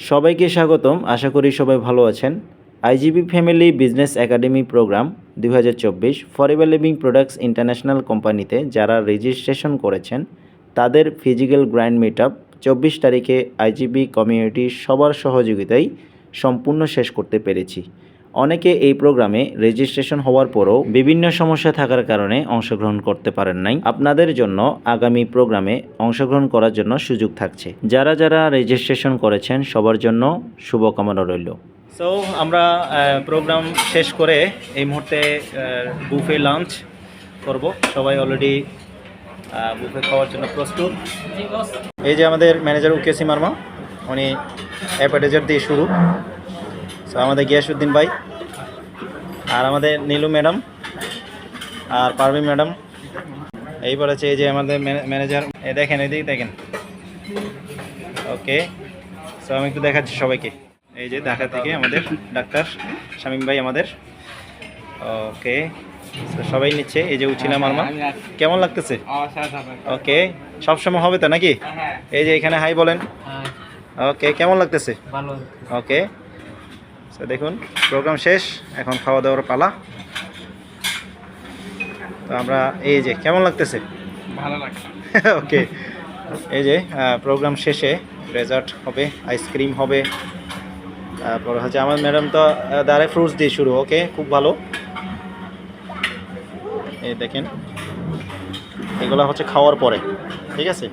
সবাইকে স্বাগতম। আশা করি সবাই ভালো আছেন। IGB family business academy program 2024 forever living products international কোম্পানিতে যারা রেজিস্ট্রেশন করেছেন তাদের ফিজিক্যাল গ্র্যান্ড মিটআপ 24 তারিখে আইজিবি কমিউনিটির সবার সহযোগিতায় সম্পূর্ণ শেষ করতে পেরেছি। অনেকে এই প্রোগ্রামে রেজিস্ট্রেশন হওয়ার পরও বিভিন্ন সমস্যা থাকার কারণে অংশগ্রহণ করতে পারেন নাই। আপনাদের জন্য আগামী প্রোগ্রামে অংশগ্রহণ করার জন্য সুযোগ থাকছে। যারা যারা রেজিস্ট্রেশন করেছেন সবার জন্য শুভকামনা রইল। সো আমরা প্রোগ্রাম শেষ করে এই মুহূর্তে বুফে লাঞ্চ করব। সবাই অলরেডি বুফে খাওয়ার জন্য প্রস্তুত। এই যে আমাদের ম্যানেজার উকেসি মার্মা, উনি অ্যাপেটাইজার দিয়ে শুরু। সো আমাদের গিয়াসউদ্দিন ভাই, আর আমাদের নীলু ম্যাডাম, আর পারভিন ম্যাডাম। এইবার আছে এই যে আমাদের ম্যানেজার, দেখেন এদিকে দেখেন। ওকে, সো আমি একটু দেখাচ্ছি সবাইকে। এই যে ঢাকা থেকে আমাদের ডাক্তার শামীম ভাই আমাদের। ওকে, সবাই নিচ্ছে। এই যে উচিলা মার্মা, কেমন লাগতেছে? ওকে, সবসময় হবে তো নাকি? এই যে এখানে হাই বলেন। ওকে, কেমন লাগতেছে? ওকে, তো দেখুন প্রোগ্রাম শেষ, এখন খাওয়া দাওয়ার পালা। তো আমরা এই যে কেমন লাগতেছে? ভালো লাগছে। ওকে, এই যে প্রোগ্রাম শেষে ডেজার্ট হবে, আইসক্রিম হবে, তারপর হচ্ছে আমার ম্যাডাম তো দাঁড়ে ফ্রুটস দিয়ে শুরু। ওকে, খুব ভালো। এই দেখেন এগুলো হচ্ছে খাওয়ার পরে, ঠিক আছে?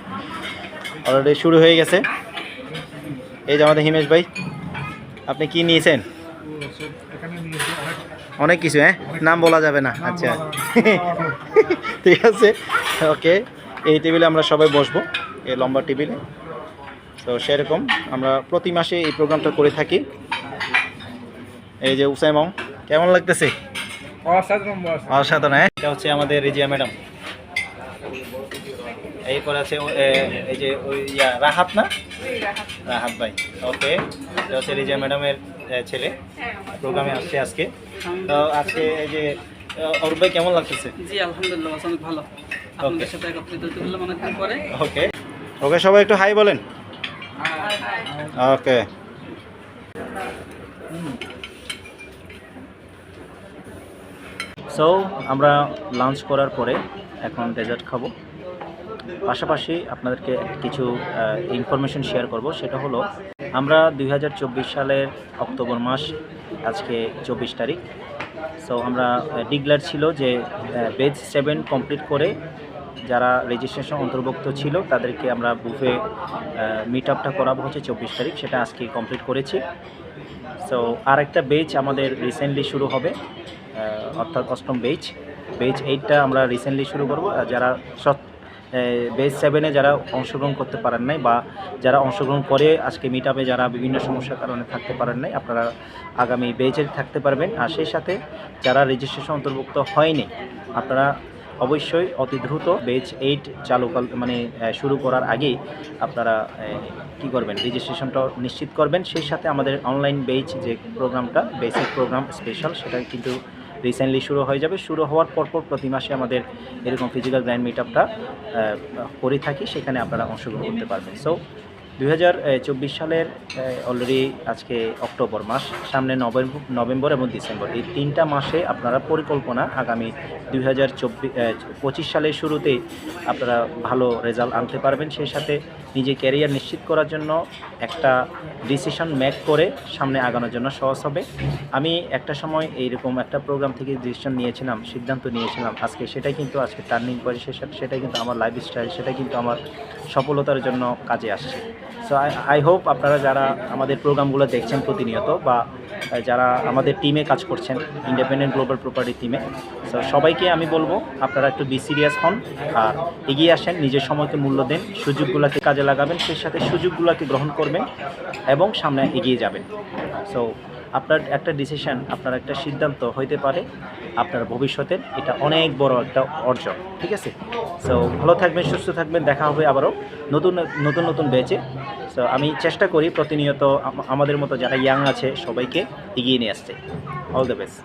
অলরেডি শুরু হয়ে গেছে। এই যে আমাদের হিমেশ ভাই, আপনি কি নিয়েছেন? অনেক কিছু, হ্যাঁ, নাম বলা যাবে না। আচ্ছা, ঠিক আছে। ওকে, এই টেবিলে আমরা সবাই বসবো, এই লম্বা টেবিলে। তো সেরকম আমরা প্রতি মাসে এই প্রোগ্রামটা করে থাকি। এই যে উসাইমং, কেমন লাগতেছে? অসাধারণ। হ্যাঁ, এটা হচ্ছে আমাদের রিজিয়া ম্যাডাম। এরপর আছে এই যে ওই রাহাত, না রাহাত ভাই। ওকে, এটা হচ্ছে রিজিয়া ম্যাডামের ছেলে, প্রোগ্রামে আসছে আজকে। তো আজকে এই যে অরূপ ভাই, কেমন লাগতেছে? জি আলহামদুলিল্লাহ, অনেক ভালো। আপনাদের সাথে একত্রিত হতে পারলাম অনেকদিন পরে। ওকে ওকে, সবাই একটু হাই বলেন। ওকে, সো আমরা লাঞ্চ করার পরে এখন ডেজার্ট খাবো। পাশাপাশি আপনাদেরকে কিছু ইনফরমেশন শেয়ার করব। সেটা হলো, আমরা 2024 সালের অক্টোবর মাস, আজকে 24 তারিখ। সো আমরা ডিক্লেয়ার ছিল যে বেজ 7 কমপ্লিট করে যারা রেজিস্ট্রেশন অন্তর্ভুক্ত ছিল তাদেরকে আমরা বুফে মিট আপটা করাবো হচ্ছে 24 তারিখ। সেটা আজকে কমপ্লিট করেছি। সো আর একটা বেচ আমাদের রিসেন্টলি শুরু হবে, অর্থাৎ অষ্টম বেচ 8টা আমরা রিসেন্টলি শুরু করব। যারা বেচ 7-এ যারা অংশগ্রহণ করতে পারেন নাই, বা যারা অংশগ্রহণ করে আজকে মিট আপে যারা বিভিন্ন সমস্যার কারণে থাকতে পারেন নাই, আপনারা আগামী বেচে থাকতে পারবেন। আর সেই সাথে যারা রেজিস্ট্রেশন অন্তর্ভুক্ত হয়নি, আপনারা অবশ্যই অতি দ্রুত বেচ 8 চালু শুরু করার আগেই আপনারা কী করবেন, রেজিস্ট্রেশনটা নিশ্চিত করবেন। সেই সাথে আমাদের অনলাইন বেচ যে প্রোগ্রামটা, বেসিক প্রোগ্রাম স্পেশাল, সেটা কিন্তু রিসেন্টলি শুরু হয়ে যাবে। শুরু হওয়ার পরপর প্রতি মাসে আমাদের এরকম ফিজিক্যাল গ্র্যান্ড মিট আপটা করে থাকি, সেখানে আপনারা অংশগ্রহণ করতে পারবেন। সো 2024 সালের অলরেডি আজকে অক্টোবর মাস, সামনে নভেম্বর এবং ডিসেম্বর, এই 3টা মাসে আপনারা পরিকল্পনা আগামী 2025 সালের শুরুতেই আপনারা ভালো রেজাল্ট আনতে পারবেন। সেই সাথে নিজের ক্যারিয়ার নিশ্চিত করার জন্য একটা ডিসিশন মেক করে সামনে আগানোর জন্য সহজ হবে। আমি একটা সময় এইরকম একটা প্রোগ্রাম থেকে ডিসিশন নিয়েছিলাম, সিদ্ধান্ত নিয়েছিলাম, আজকে সেটাই কিন্তু আজকে টার্নিং পয়েন্ট, সেটাই কিন্তু আমার লাইফস্টাইল, সেটাই কিন্তু আমার সফলতার জন্য কাজে আসছে। সো আই হোপ আপনারা যারা আমাদের প্রোগ্রামগুলো দেখছেন প্রতিনিয়ত, বা যারা আমাদের টিমে কাজ করছেন, ইন্ডিপেন্ডেন্ট গ্লোবাল প্রপার্টি টিমে, সো সবাইকে আমি বলবো আপনারা একটু সিরিয়াস হন, আর এগিয়ে আসেন, নিজের সময়কে মূল্য দেন, সুযোগগুলোকে কাজে লাগাবেন, সেই সাথে সুযোগগুলোকে গ্রহণ করবেন এবং সামনে এগিয়ে যাবেন। সো আপনার একটা ডিসিশন, আপনার একটা সিদ্ধান্ত হইতে পারে আপনার ভবিষ্যতের এটা অনেক বড় একটা অর্জন, ঠিক আছে? সো ভালো থাকবেন, সুস্থ থাকবেন, দেখা হবে আবারও নতুন ব্যাচে। সো আমি চেষ্টা করি প্রতিনিয়ত আমাদের মতো যারা ইয়াং আছে সবাইকে এগিয়ে নিয়ে আসতে। All the best.